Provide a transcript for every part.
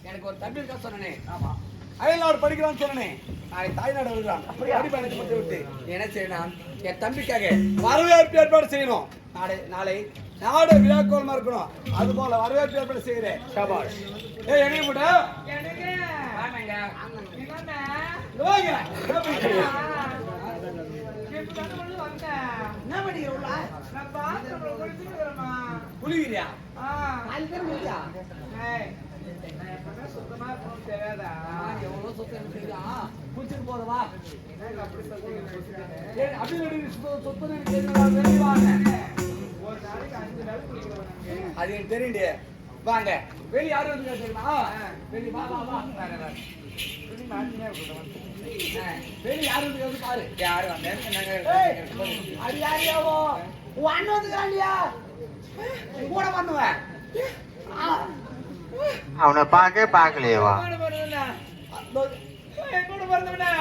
எனக்கு ஒரு தம்பி இருக்கா சொன்னே. ஆமா, அயல்நாடு படிக்கிறான்னு சொன்னேன். நாளை தாய்நாடு வருகிறான். அப்படியே படிப்பை விட்டு என்ன செய்யணும்? என் தம்பிக்காக வரவேற்பு ஏற்பாடு செய்யணும். நாளை நாடு விழாக்கோலமா இருக்கணும். அது போல வரவேற்பு ஏற்பாடு செய்கிறேன். சபாஷ். ஏய், எங்க போட்ட குளிக்கிறியா? எவ்வளவு சொத்து குளிச்சுட்டு போதவா? அது எனக்கு தெரியுது. வாங்க, வெளியே யாரும் வந்து தெரியுமா? வெளியே வா வா வா. வெளியே யாரும் வந்து பாரு. யாரும் வந்தேன் அது யாரியாவோ ஒன்னு வந்துக்கிறான்யா கூட பண்ணுவேன். அவனை பார்க்கலையேவா? கூட பிறந்தவனா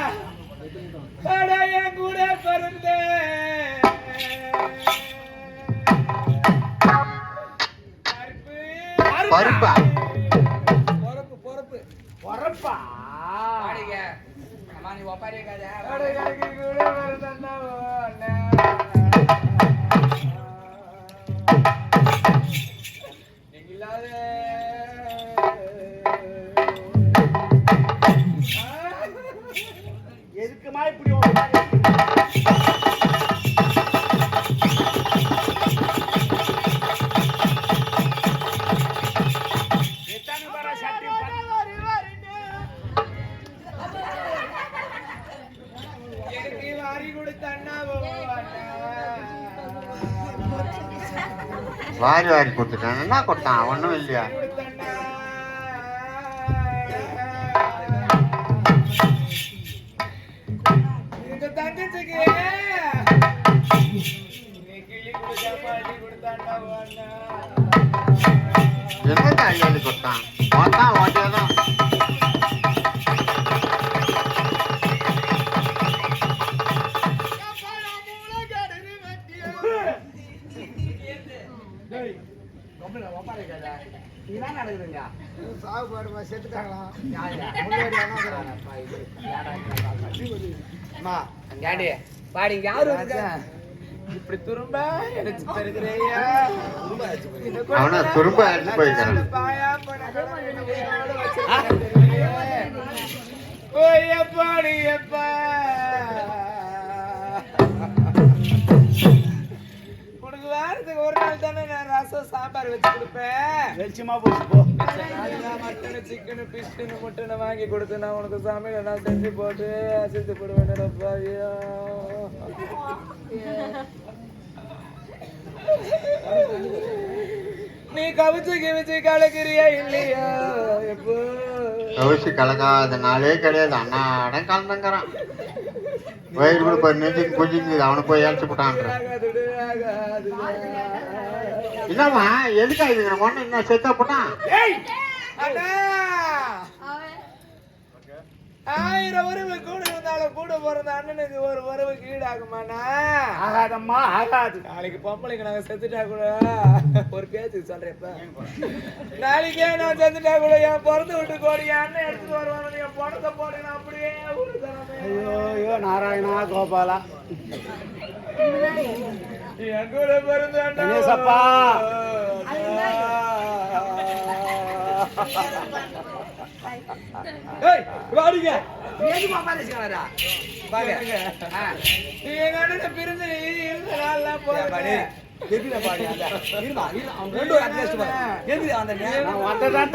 என் கூட பிறந்த பருப்பா? பொறப்பு பொறப்பு பொறப்பா? அம்மா நீ ஒப்பாரியே காதா? கூட பிறந்தா எதுக்குமா இப்படி வாரி வாரி கொடுத்துட்டான். என்ன கொடுத்தான்? ஒன்றும் இல்லையா? தங்கச்சிக்கு என்ன அள்ளி கொடுத்தான்? மொத்தம் ஓட்டியதான். சாகுபாடு செத்துட்டாங்களா? பாடி யாரு இப்படி துரும்ப எடுத்து தருகிறையா? அவனை துரும்ப அடிச்சு போயிருக்கான். உனக்கு வாரத்துக்கு ஒரு நாள் தானே நான் ரசம் சாம்பார் வச்சு கொடுப்பேன். வெளிச்சமா போச்சு போ. மட்டன் சிக்கனு பிஷ்னு முட்டனை வாங்கி கொடுத்து நான் உனக்கு சமையல் நான் செஞ்சு போட்டு அசைத்து போடுவேன். நீ கவிச்சு கிவிச்சு கலக்கிறியா இல்லையா? எப்போ கவிச்சு கலக்காத நாளே கிடையாது. அண்ணாடம் கலந்துங்கிறான். வயிறு கூட நெஞ்சுக்கு குஞ்சிக்கு அவனை போய் இழைச்சு போட்டான். என்னம்மா எதுக்கா இது ஒண்ணு என்ன செத்தா போட்டான்? ஆயிரம் உறவு கூட இருந்தாலும் கூட பிறந்த அண்ணனுக்கு ஒரு உறவுக்கு ஈடாகுமாண்ணா? ஆகாதம்மா, ஆகாது. நாளைக்கு பொம்பளைக்கு நாங்க செத்துட்டா கூட ஒரு பேச்சுக்கு சொல்றேன். இப்ப நாளைக்கே நான் செத்துட்டா கூட என் பிறந்து விட்டு கோடி என் அண்ணன் எடுத்துட்டு வருவாங்க. என் பணத்தை போட்டு நான் அப்படியே ஊரு தரமே. ஐயோ நாராயணா கோபாலா, என் கூட பிறந்த சப்பா வாடிங்க.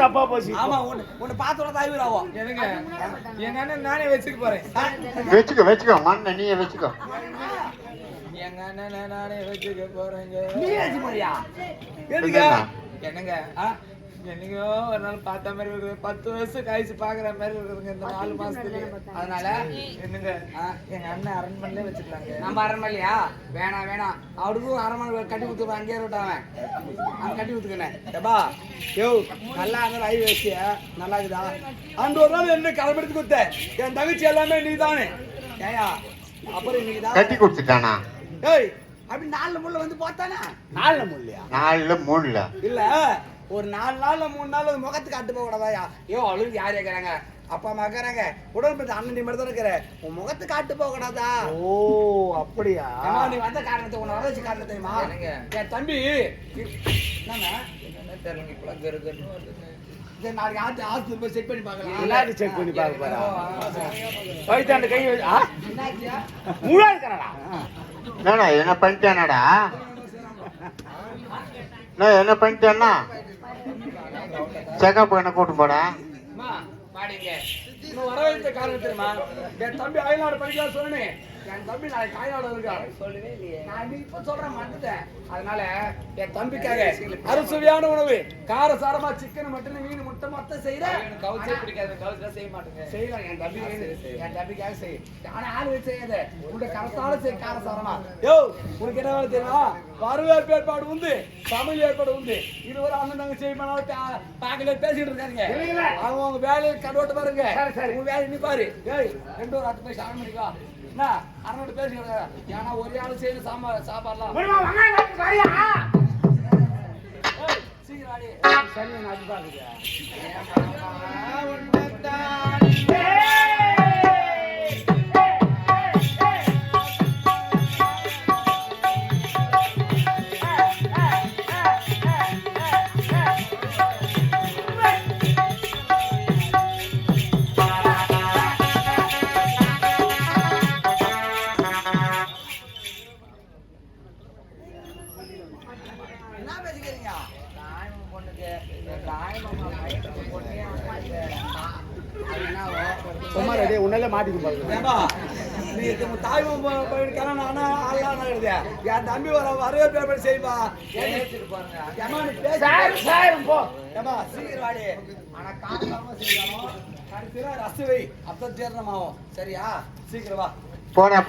தப்பா போச்சு. ஆமா, உன்னை பார்த்தோட ஆகும். எங்க அண்ணன் நானே வச்சுக்க போறேன். வச்சுக்கோ மண்ண நீயே வச்சுக்கோ. எங்க அண்ணன் நானே வச்சுக்க போறேங்க. என்னங்க என்னைக்கோ ஒரு நாள் பார்த்த மாதிரி இருக்குது. 10 வருஷம் கழிச்சு பாக்குற மாதிரி இருக்குதுங்க இந்த 4 மாசத்துல. அதனால என்னங்க எங்க அண்ணன் அரண்மனையிலே வச்சுக்கலாங்க. நம்ம அரண்மனையா? வேணாம் அவருக்கும் அரண்மனை கட்டி கொடுத்து அங்கேயே விட்டாவன். அவன் கட்டி கொடுத்துக்கணேன். ஏப்பா யோ, நல்லா இருந்தாலும் ஐ வச்சிய நல்லா இருக்குதா? அந்த ஒரு நாள் என்ன கிளம்பெடுத்து கொடுத்த என் தங்கச்சி எல்லாமே நீ தானே. ஏயா அப்புறம் இன்னைக்கு தான் கட்டி கொடுத்துட்டானா? ஏய், அப்படி 4 முள்ள வந்து பார்த்தானா? 4 முள்ளையா? 4 3 இல்ல ஒரு 4 நாள்ல 3 நாள் முகத்துக்கு காட்டு போக கூடாதாயா? ஐயோ அழுது யார் கேட்கறாங்க? அப்பா அம்மா கேட்கறாங்க. உடன்பட்ட அண்ணன் நீ மட்டும் தான் இருக்கிற. உன் முகத்து காட்டு போக கூடாதா? ஓ அப்படியா? நீ வந்த காரணத்தை உன்னை வர வச்சு காரணம் தெரியுமா? என் தம்பி என்னண்ணா என்ன தெரியல இப்பெல்லாம் சரி நாளைக்கு ஆஸ்பத்திரி போய் செக் பண்ணி பார்க்கலாம். எல்லாரும் செக் பண்ணி பார்க்க போறா. வயித்தாண்ட கை என்னாச்சியா? மூளா இருக்கறடா. என்னடா என்ன பண்ணிட்டேனடா? நான் என்ன பண்ணிட்டேன்னா செக்கப் என்ன கூட்டு போடா. பாடிங்க இன்னும் வர வைத்த காரணம் தெரியுமா? என் தம்பி அயல்நாடு படிக்கலாம் சொன்னேன். என் தம்பி நாளைக்கு அயல்நாடு இருக்கா சொல்லவே இல்லையே. நான் இப்ப சொல்றேன் மறந்துட்டேன். அதனால என் தம்பிக்காக அறுசுவையான உணவு காரசாரமா சிக்கன் மட்டன் மீன் முட்டை மொத்தம் செய்யறேன். கவுச்சே பிடிக்காது. கவுச்சா செய்ய மாட்டேங்க. செய்யலாம் என் தம்பிக்காக செய். ஆனா ஆளு வச்சு செய்யாத. உன்னை கரசால செய் காரசாரமா. யோ உனக்கு என்ன வேலை தெரியுமா? வரவேற்பு ஏற்பாடு உண்டு, தமிழ் ஏற்பாடு உண்டு. இது ஒரு அண்ணன் நாங்க செய்யணும் பாக்கல பேசிட்டு இருக்காங்க. அவங்க வேலையை கண்டோட்டு பாருங்க. உங்க வேலை நீ பாரு. ஏய் 2 ஒரு 10 பைசா ஆரம்பிக்கா என்ன அண்ணோட பேசிக்கிறாங்க. ஏன்னா ஒரே ஆளு செய்யணும் சாப்பாடுலாம் சீக்கிரம் ஆடி சனி அது பாக்குறியா? உன்னால மாட்டிக்கு தாய் என் தம்பி வர வரவேற்பு செய்வா. சீக்கிரம் வாடி. ஆனா காரணமா செய்யணும். கடைசியா ரசவை அப்ப ஜீரணமாகும். சரியா? சீக்கிரம் வா.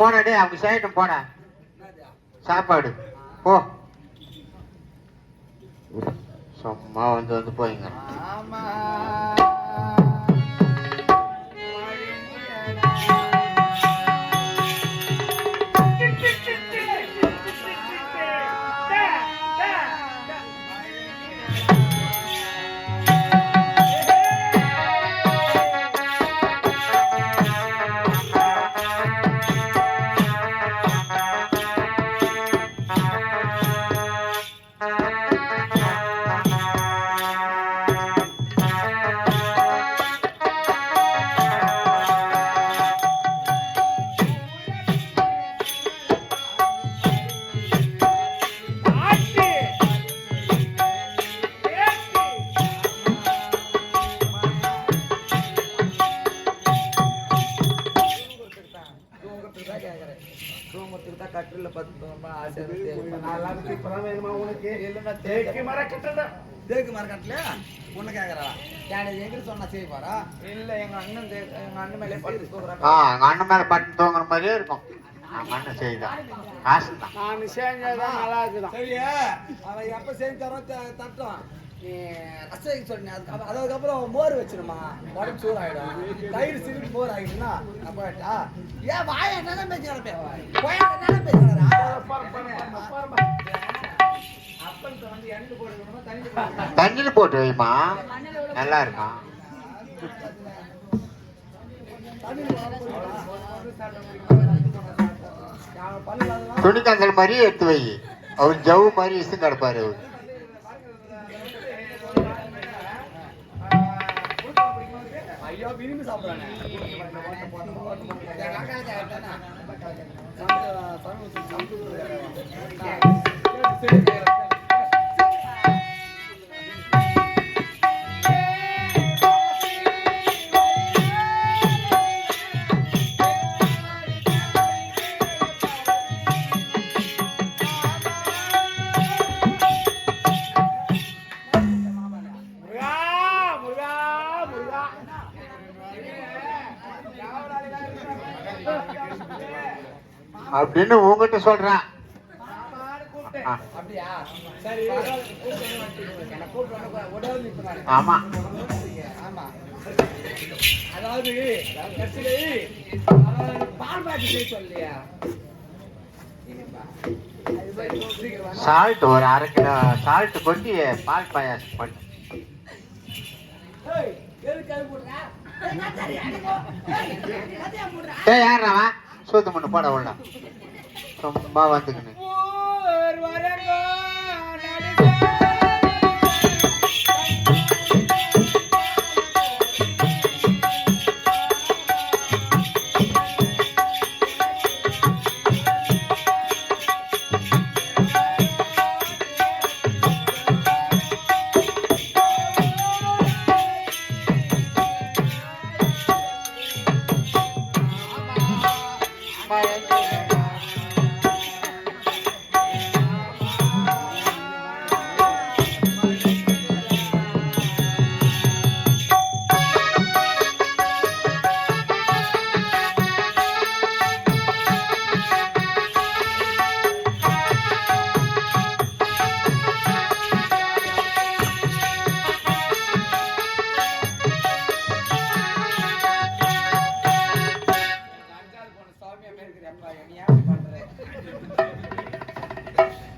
போடா டே அவங்க செய்யட்டும் போடா சாப்பாடு போ. சும்மா வந்து போயிங்க. ஆமா கட்டில தேக்கு மரம் கட்டல உன்ன கேக்குறா எங்க சொன்னா செய்வாரா? இல்ல எங்க அண்ணன் மேலே பட்டு தூக்குறாங்க. எங்க அண்ணன் மேல பட்டு தூங்குற மாதிரியே இருக்கும். அண்ணன் செய்தான் நான் செஞ்சதான் நல்லா இருக்குதான். சரியா? அவன் எப்ப செஞ்சு தரோம் தட்டும் ரசம் சொன்னேன். அதுக்கப்புறம் மோர் வச்சிருமா உடம்பு சூடு ஆயிடும். தயிர் சிரிப்பு மோர் ஆயிடுச்சுன்னா நம்ம ஏன் வாய என்ன பேச்சு தண்ணியில போட்டு வைமா நல்லா இருக்கும். துணிக்காந்தல் மாதிரி எடுத்து வை. அவர் ஜவு மாதிரி இசு கிடப்பாரு. அவர் ஐயோ விரும்பி சாப்பிடுறானே. அப்படின்னு உங்ககிட்ட சொல்றேன். அப்படியா? சரி ஆமா ஆமா. அதாவது பால் பாக்கி செய்ய சொல்லியா? சால்ட் ஒரு 1/2 கிலோ சால்ட் கொட்டி பால் பாயாசம் பண்ணு. ஏய் யார் அவன் சோத்து மண்ணு போட உள்ள சும்மா வந்துக்கின்னு ஊர் வரங்கோ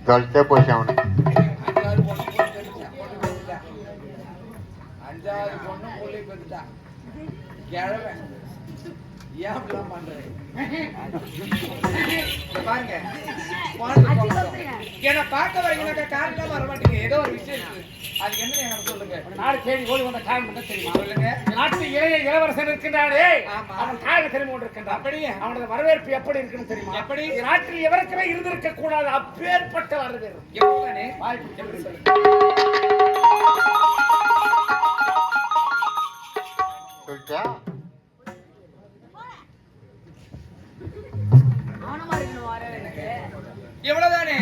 ஜொலிச்சே போச்சு அவனுக்கு அஞ்சாவது பொண்ணு புள்ளி பெற்றுட்டா கிழமை ஏன் அப்படிலாம் பண்றேன் பாருங்க என்ன பார்க்க வரீங்கன்னாக்கா காரணம் வர மாட்டீங்க ஏதோ ஒரு விஷயம் இருக்கு அதுக்கு என்ன எனக்கு சொல்லுங்க நாடு தேடி ஓடி வந்த காரணம் என்ன தெரியுமா? சொல்லுங்க நாட்டு இளைய இளவரசன் இருக்கின்றானே ஆமா. அவன் கால தெரிந்து கொண்டிருக்கின்றான். அப்படியே? அவனது வரவேற்பு எப்படி இருக்குன்னு தெரியுமா? எப்படி? இந்த நாட்டில் எவருக்குமே இருந்திருக்க கூடாது அப்பேற்பட்ட வரவேற்பு. எப்படிதானே வாய்ப்பு எப்படி சொல்லு? சொல்லிட்டா எவ்வளவுதானே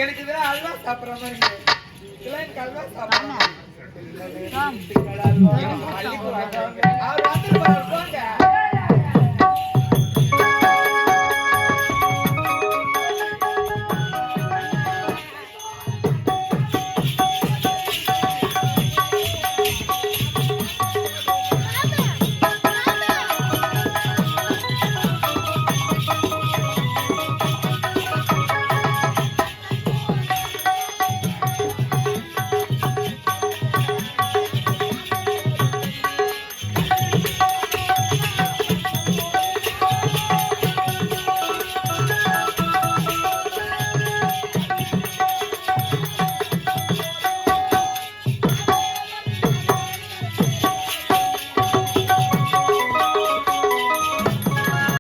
எனக்கு இதெல்லாம் அல்வா சாப்பிடுற மாதிரி இருக்கு. இதெல்லாம் எனக்கு அல்வா சாப்பிடணும் அவர் வந்துருப்பாரு போங்க